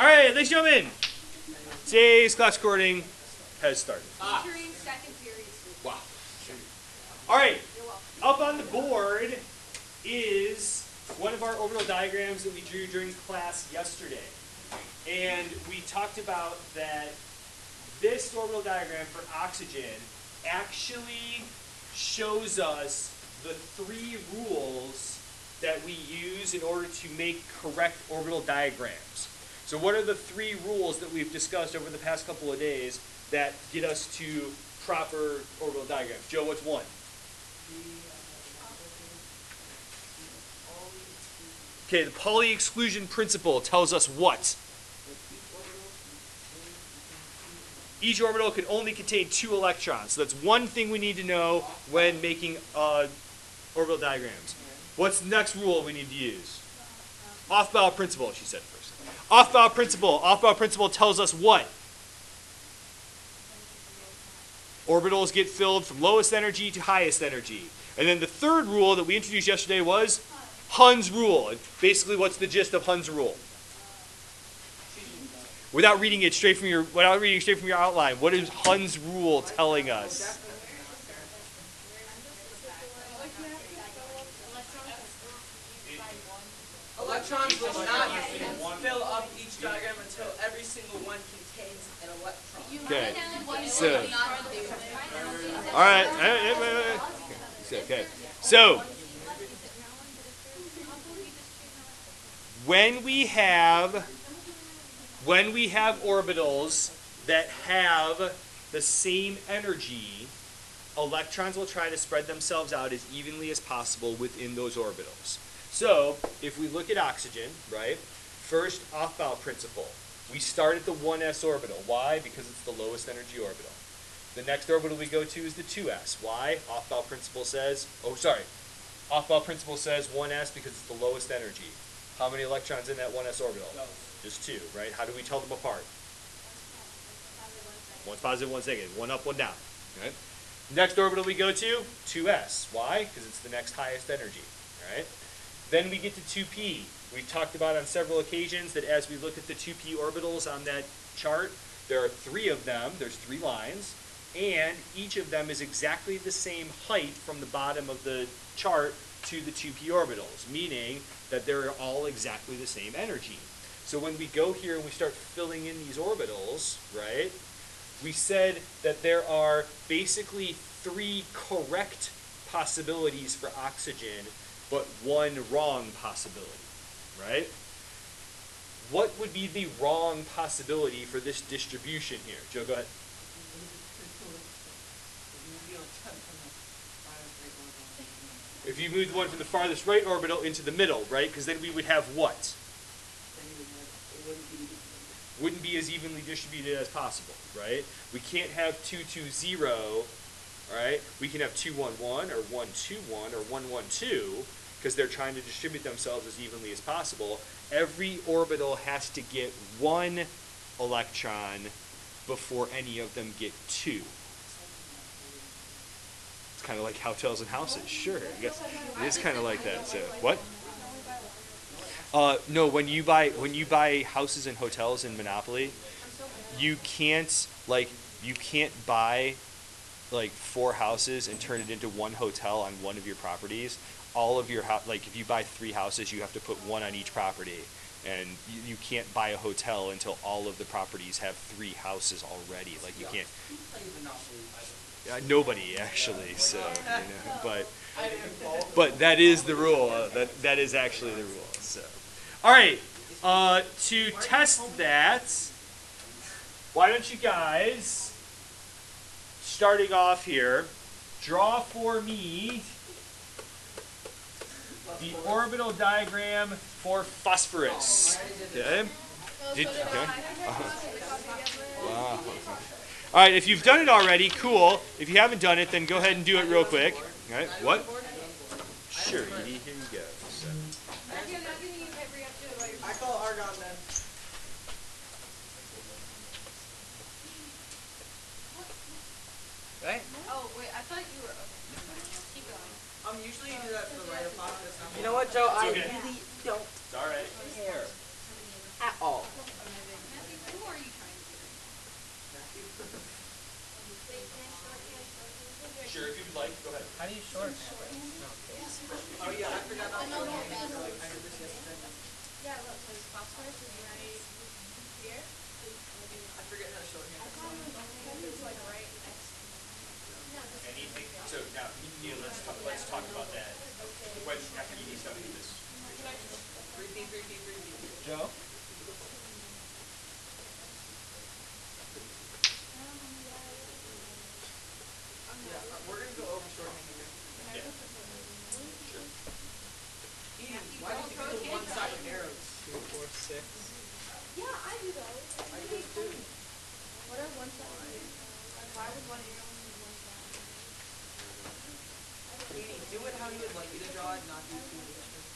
All right, ladies and gentlemen, today's class recording has started. Featuring second period. Wow. All right, up on the board is one of our orbital diagrams that we drew during class yesterday. And we talked about that this orbital diagram for oxygen actually shows us the three rules that we use in order to make correct orbital diagrams. So what are the three rules that we've discussed over the past couple of days that get us to proper orbital diagrams? Joe, what's one? Okay, the Pauli exclusion principle tells us what? Each orbital can only contain 2 electrons. So that's one thing we need to know when making orbital diagrams. What's the next rule we need to use? Off-bow principle, she said first. Off-bow principle. Off-bow principle tells us what? Orbitals get filled from lowest energy to highest energy. And then the third rule that we introduced yesterday was Hund's rule. And basically, what's the gist of Hund's rule? Without reading it straight from your outline, what is Hund's rule telling us? Electrons will not fill up each diagram until every single one contains an electron. Okay. So, all right. Okay. So, when we have orbitals that have the same energy, electrons will try to spread themselves out as evenly as possible within those orbitals. So, if we look at oxygen, right, first off-bow principle. We start at the 1s orbital. Why? Because it's the lowest energy orbital. The next orbital we go to is the 2s. Why? Off-bow principle says, off-bow principle says 1s because it's the lowest energy. How many electrons in that 1s orbital? Just 2, right? How do we tell them apart? One's positive, one's negative. One up, one down. Right? Next orbital we go to, 2s. Why? Because it's the next highest energy. Right? Then we get to 2p. We've talked about on several occasions that as we look at the 2p orbitals on that chart, there are 3 of them. There's 3 lines. And each of them is exactly the same height from the bottom of the chart to the 2p orbitals, meaning that they're all exactly the same energy. So when we go here and we start filling in these orbitals, right, we said that there are basically 3 correct possibilities for oxygen, but 1 wrong possibility, right? What would be the wrong possibility for this distribution here? Joe, go ahead. If you move the one from the farthest right orbital into the middle, right? Because then we would have what? Wouldn't be as evenly distributed as possible, right? We can't have 2, 2, 0, all right? We can have 2, 1, 1, or 1, 2, 1, or 1, 1, 2, because they're trying to distribute themselves as evenly as possible. Every orbital has to get 1 electron before any of them get 2. It's kind of like hotels and houses. Sure, I guess it is kind of like that. So what? No, when you buy houses and hotels in Monopoly, you can't buy like 4 houses and turn it into 1 hotel on one of your properties. All of your if you buy 3 houses, you have to put 1 on each property, and you can't buy a hotel until all of the properties have 3 houses already. Like you can't. Nobody actually. So, but that is the rule. That is actually the rule. So, all right. To test that, why don't you guys, starting off here, draw for me the orbital diagram for phosphorus. Okay. Wow. All right, if you've done it already, cool. If you haven't done it, then go ahead and do it real quick. All right, what? Sure, Edie, here you go. So. I call argon then. Right? Oh, wait, I thought you were, okay. Keep going. Usually you do that for the right of phosphorus. You know what, Joe? I okay. really don't It's all right. care at all. Oh yeah, I forgot how shorthand is. I did this yesterday. Yeah, look, because phosphorus is right here. I forget how shorthand is. It's like right next to Anything? So now, Neil, let's talk about that. When after you study this. 3P. Joe. Yeah, we're gonna go over shorthand here. Yeah. Edie, why did you do the one-sided arrows? 2, 4, 6. Yeah, I do those. I do those too. What are one side? Why would one arrow be one side? Edie, do it how you would like me to draw it, not do two dimensions.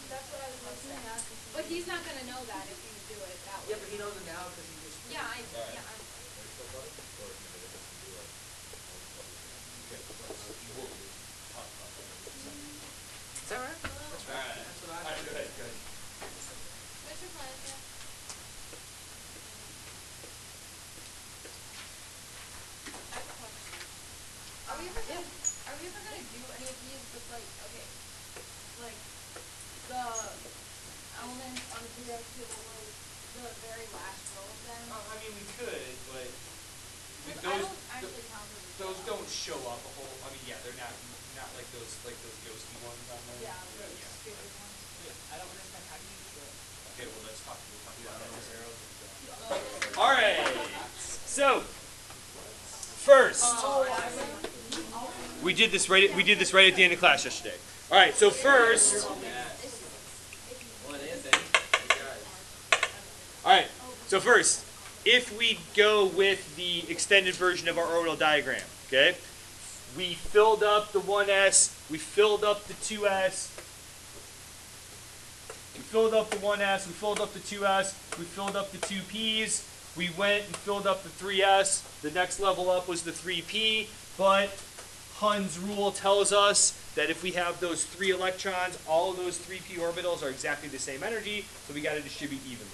That's what I was looking at. But he's not gonna know that if you do it that way. Yeah, but he knows it now because he just. Yeah, I. Is that right? That's right. That's what I. All right, go ahead. What's your plan? Yeah. I have a question. Are we ever gonna do any of these with like like the elements on the periodic table, like the very last row of them? I mean, we could, but I those don't actually count them. those don't show up a whole. I mean, yeah, they're not like those ghosty ones on there. Yeah, those stupid ones. I don't understand how do you do it. Okay, well let's talk about those arrows. All right. So first, we did this right at the end of class yesterday. All right. So first. All right. So first, if we go with the extended version of our orbital diagram, okay, we filled up the 1s, we filled up the 2s, we filled up the 1s, we filled up the 2s, we filled up the 2p's, we went and filled up the 3s, the next level up was the 3p, but Hund's rule tells us that if we have those 3 electrons, all of those 3p orbitals are exactly the same energy, so we got to distribute evenly.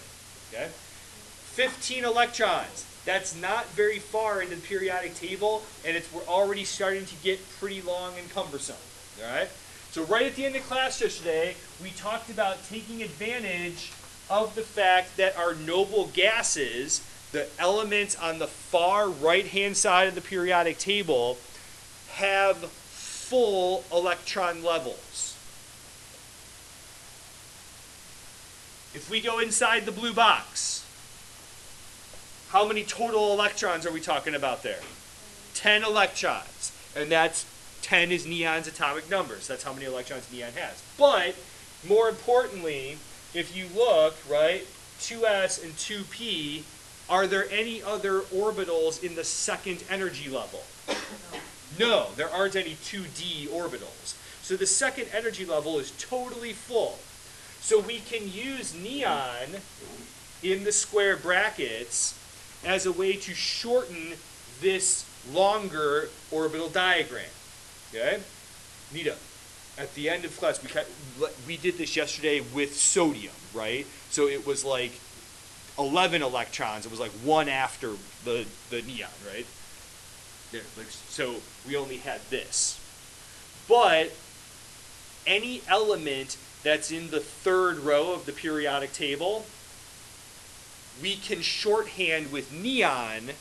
Okay? 15 electrons. That's not very far into the periodic table, and we're already starting to get pretty long and cumbersome. All right? So right at the end of class yesterday, we talked about taking advantage of the fact that our noble gases, the elements on the far right-hand side of the periodic table, have full electron levels. If we go inside the blue box, how many total electrons are we talking about there? 10 electrons. And that's 10 is neon's atomic numbers. That's how many electrons neon has. But more importantly, if you look, right, 2s and 2p, are there any other orbitals in the second energy level? No, there aren't any 2d orbitals. So the second energy level is totally full. So we can use neon in the square brackets as a way to shorten this longer orbital diagram. Okay? Nita, at the end of class, we did this yesterday with sodium, right? So it was like 11 electrons. It was like one after the neon, right? There, so we only had this. But any element that's in the third row of the periodic table, we can shorthand with neon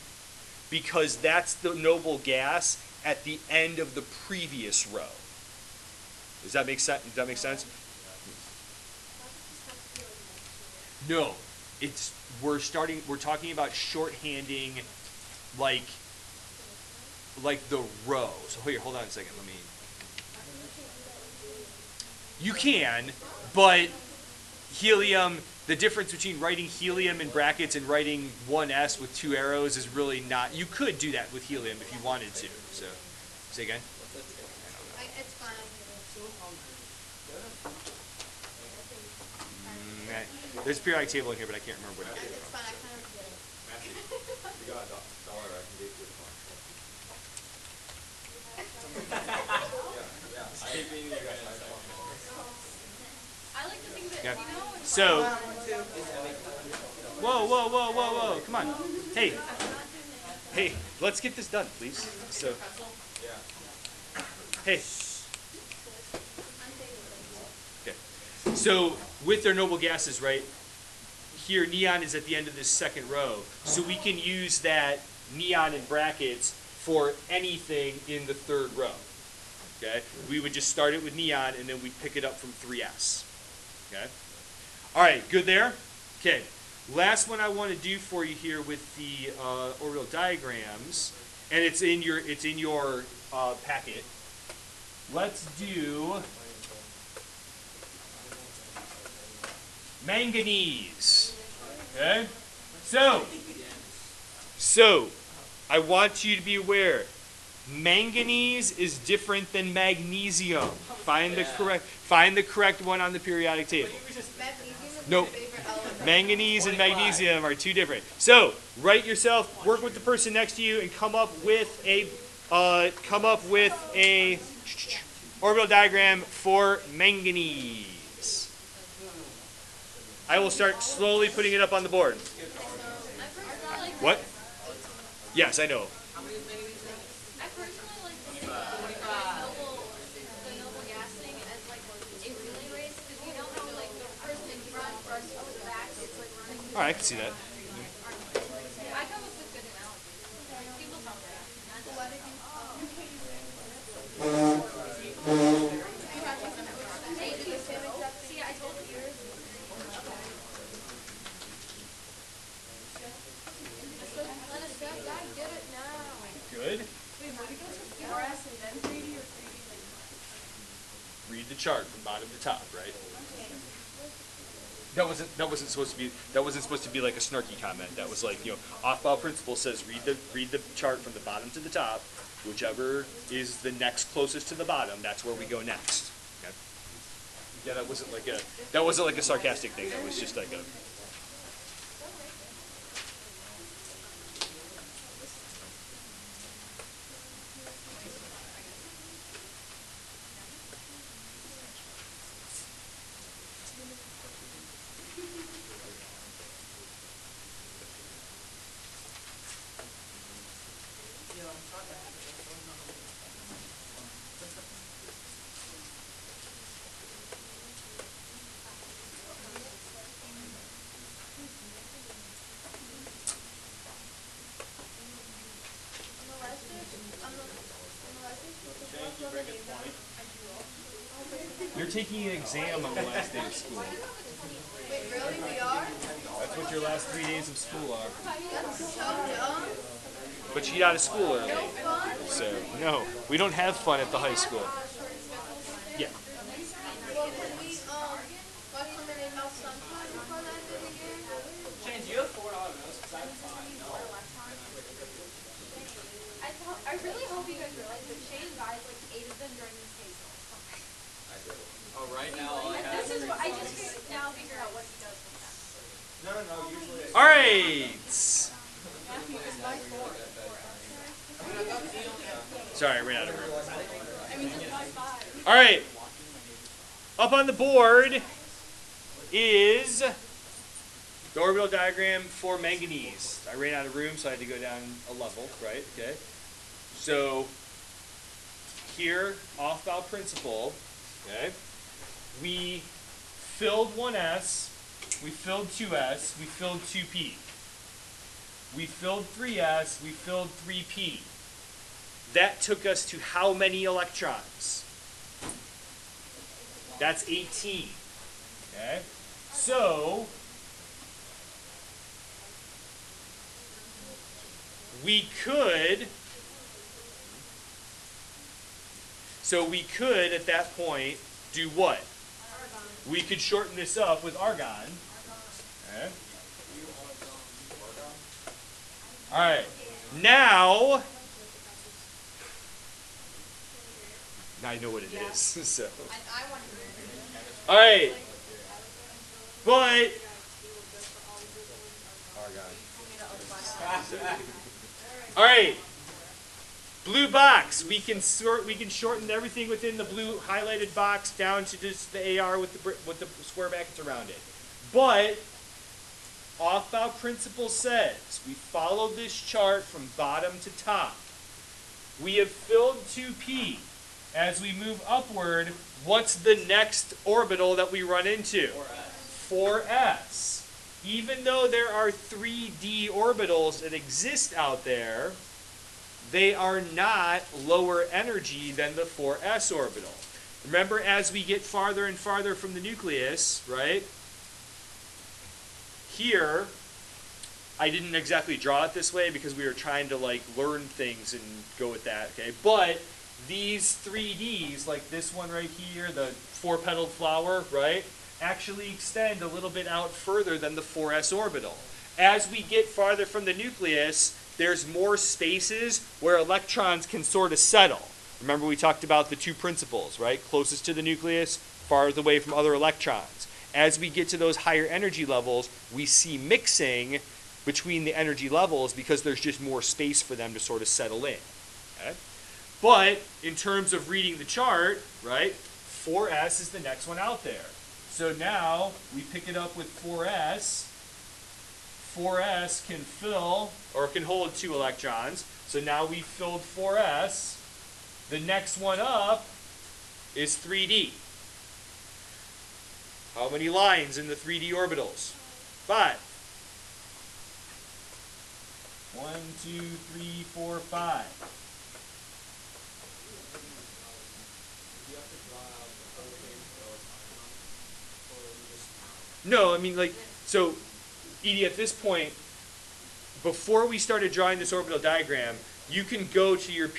because that's the noble gas at the end of the previous row. Does that make sense? Does that make sense? No, we're talking about shorthanding like the row. So here, hold on a second. You can, but helium, the difference between writing helium in brackets and writing 1s with 2 arrows is really not. You could do that with helium if you wanted to. So, say again. It's fine. There's a periodic table in here, but I can't remember what it is. It's fine. I kind of forget it. You got $1 I can get you a car. Yeah. I hate being you guys. I like to think that, Yeah. you know, it's So, whoa, come on. Hey, let's get this done, please. So, Hey. Okay. So with their noble gases, right? Here, neon is at the end of this second row, so we can use that neon in brackets for anything in the third row. Okay, we would just start it with neon, and then we'd pick it up from 3s. Okay, all right, good there. Okay, last one I want to do for you here with the orbital diagrams, and it's in your packet. Let's do manganese. Okay, so I want you to be aware. Manganese is different than magnesium. Find the correct one on the periodic table. Nope. Manganese and magnesium are two different. So write yourself, work with the person next to you, and come up with a orbital diagram for manganese. I will start slowly putting it up on the board. What? Yes, I know. All right, I can see that. Good. Read the chart from bottom to top, right? That wasn't supposed to be like a snarky comment. That was like, off-bow principle says read the chart from the bottom to the top. Whichever is the next closest to the bottom, that's where we go next. Okay? Yeah, that wasn't like a sarcastic thing. That was just like a. You're taking an exam on the last day of school. Wait, really? We are? That's what your last 3 days of school are. That's so dumb. But you get out of school early. No fun? So, no, we don't have fun at the high school. Yeah. Well, can we, watch some in house sometime before the end of the year? Shane, do you have $4 notes? Because I have 5. No. I really hope you guys realize that Shane buys like 8 of them during these days. Oh, right now all I have This is what I just now figure out what he does with them. No, usually All right. Sorry, I ran out of room. All right. Up on the board is the orbital diagram for manganese. I ran out of room, so I had to go down a level, right? Okay. So here, off-bow principle, okay, we filled 1s, we filled 2s, we filled 2p. We filled 3s, we filled 3p. That took us to how many electrons? That's 18. Okay? So we could at that point do what? We could shorten this up with argon. Okay? All right. Now I know what it is. So. All right. But all right. Blue box. We can shorten everything within the blue highlighted box down to just the AR with the square brackets around it. But off-bow principle says we follow this chart from bottom to top. We have filled 2p, as we move upward, what's the next orbital that we run into? 4s. Even though there are 3D orbitals that exist out there, they are not lower energy than the 4s orbital. Remember, as we get farther and farther from the nucleus, right? Here, I didn't exactly draw it this way because we were trying to like learn things and go with that, okay? But these 3Ds, like this one right here, the 4-petaled flower, right, actually extend a little bit out further than the 4s orbital. As we get farther from the nucleus, there's more spaces where electrons can sort of settle. Remember we talked about the two principles, right? Closest to the nucleus, farthest away from other electrons. As we get to those higher energy levels, we see mixing between the energy levels because there's just more space for them to sort of settle in. Okay? But in terms of reading the chart, right, 4s is the next one out there. So now we pick it up with 4s. 4s can fill, or can hold 2 electrons. So now we filled 4s. The next one up is 3d. How many lines in the 3d orbitals? 5. 1, 2, 3, 4, 5. No, I mean, like, so, Edie, at this point, before we started drawing this orbital diagram, you can go to your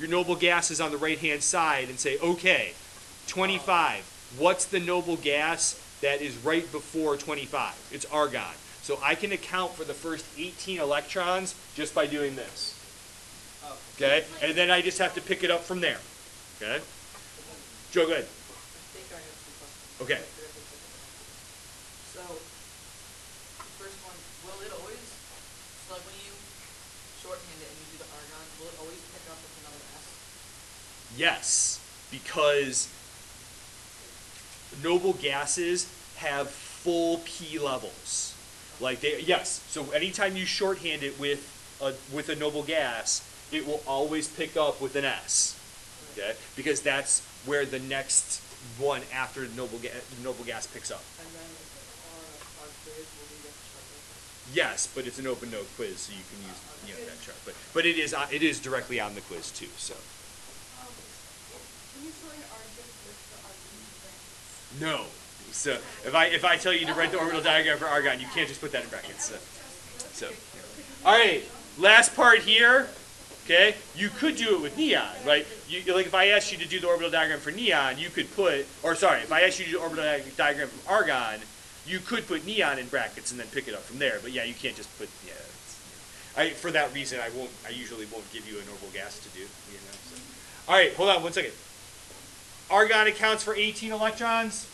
noble gases on the right-hand side and say, okay, 25. What's the noble gas that is right before 25? It's argon. So I can account for the first 18 electrons just by doing this. Okay? And then I just have to pick it up from there. Okay? Joe, go ahead. Okay. So, the first one, will it always, so like when you shorthand it and you do the argon, will it always pick up with another S? Yes, because noble gases have full P levels. Like yes, so anytime you shorthand it with a noble gas, it will always pick up with an S. Okay? Because that's where the next one after noble gas picks up. And then on our quiz, will we get the chart? Yes, but it's an open note quiz, so you can use that chart. But it is directly on the quiz too. So. Can you find argon with the argon brackets? No. So if I tell you to write the orbital diagram for argon, you can't just put that in brackets. So. All right, last part here. Okay, you could do it with neon, right? Like if I asked you to do the orbital diagram for neon, you could put, or sorry, if I asked you to do the orbital diagram for argon, you could put neon in brackets and then pick it up from there. But yeah, you can't just put for that reason, I usually won't give you a noble gas to do. You know, so. All right, hold on one second. Argon accounts for 18 electrons.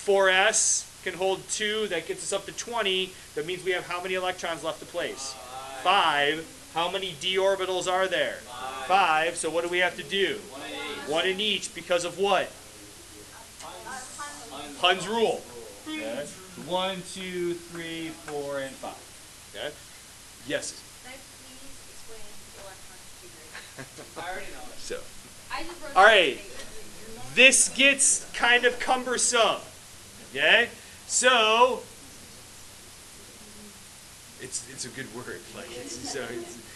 4s can hold 2. That gets us up to 20. That means we have how many electrons left to place? 5. How many d orbitals are there? 5. So what do we have to do? 1 in each because of what? Hund's rule. Okay. 1, 2, 3, 4, and 5. Okay. Yes. Can I please explain the electron configuration? I already know it. So. I just wrote All down right. the This gets kind of cumbersome. Okay. So. It's a good word, like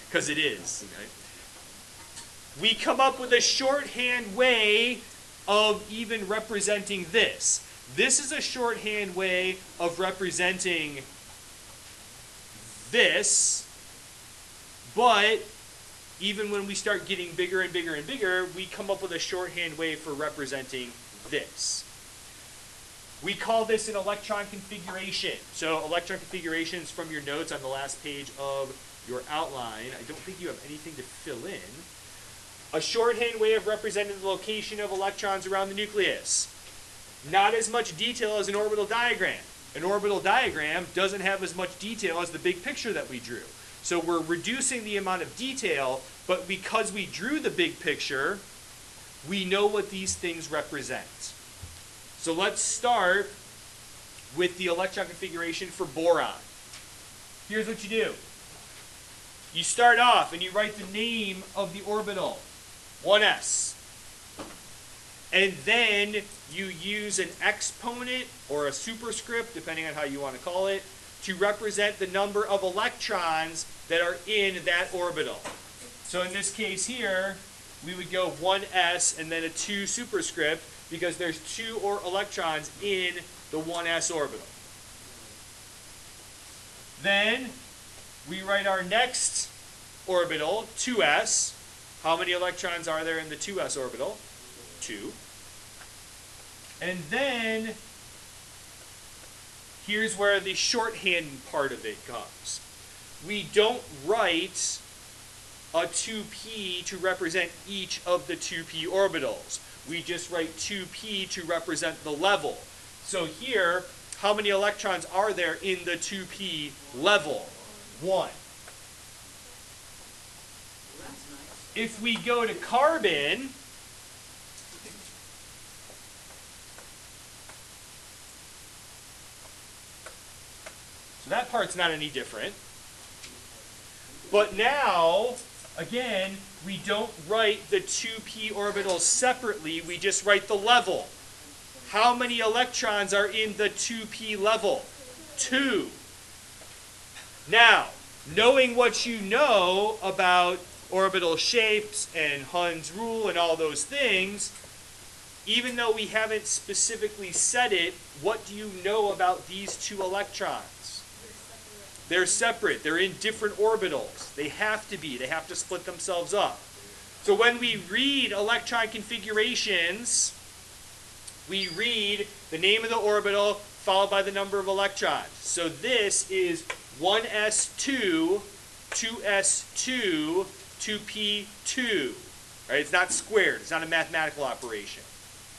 because it is. Right? We come up with a shorthand way of even representing this. This is a shorthand way of representing this, but even when we start getting bigger and bigger and bigger, we come up with a shorthand way for representing this. We call this an electron configuration. So electron configurations from your notes on the last page of your outline. I don't think you have anything to fill in. A shorthand way of representing the location of electrons around the nucleus. Not as much detail as an orbital diagram. An orbital diagram doesn't have as much detail as the big picture that we drew. So we're reducing the amount of detail, but because we drew the big picture, we know what these things represent. So let's start with the electron configuration for boron. Here's what you do. you start off and you write the name of the orbital, 1s. And then you use an exponent or a superscript, depending on how you want to call it, to represent the number of electrons that are in that orbital. So in this case here, we would go 1s and then a 2 superscript because there's 2 electrons in the 1s orbital. Then we write our next orbital, 2s. How many electrons are there in the 2s orbital? 2. And then here's where the shorthand part of it comes. We don't write a 2p to represent each of the 2p orbitals. We just write 2p to represent the level. So here, how many electrons are there in the 2p level? 1. That's nice. If we go to carbon, so that part's not any different. But now, again, we don't write the 2p orbitals separately, we just write the level. How many electrons are in the 2p level? 2. Now, knowing what you know about orbital shapes and Hund's rule and all those things, even though we haven't specifically said it, what do you know about these 2 electrons? They're separate. They're in different orbitals. They have to be. They have to split themselves up. So when we read electron configurations, we read the name of the orbital followed by the number of electrons. So this is 1s2, 2s2, 2p2. Right? It's not squared. It's not a mathematical operation.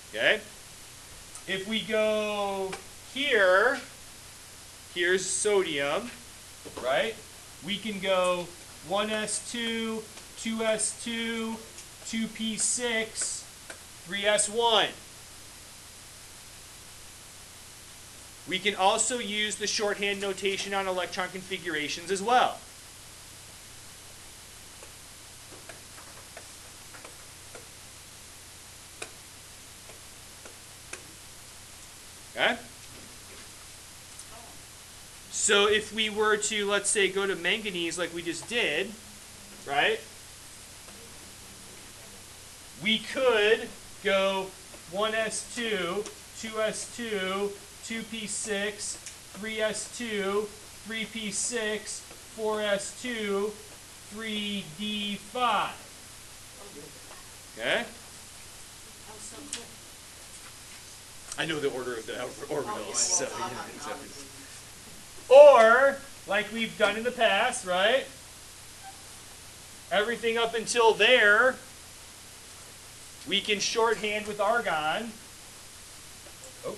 Okay? If we go here, here's sodium, right? We can go 1s2, 2s2, 2p6, 3s1. We can also use the shorthand notation on electron configurations as well. Okay? So if we were to, let's say, go to manganese like we just did, right? We could go 1s2, 2s2, 2p6, 3s2, 3p6, 4s2, 3d5. Okay? I know the order of the orbitals. So, or, like we've done in the past, right? Everything up until there, we can shorthand with argon. Oh.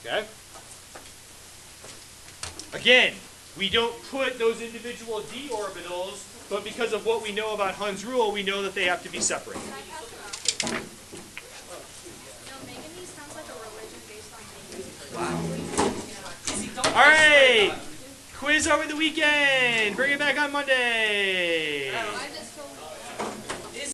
Okay? Again, we don't put those individual d orbitals, but because of what we know about Hund's rule, we know that they have to be separate. No, manganese sounds like a religion based on manganese. All right, quiz over the weekend. Bring it back on Monday.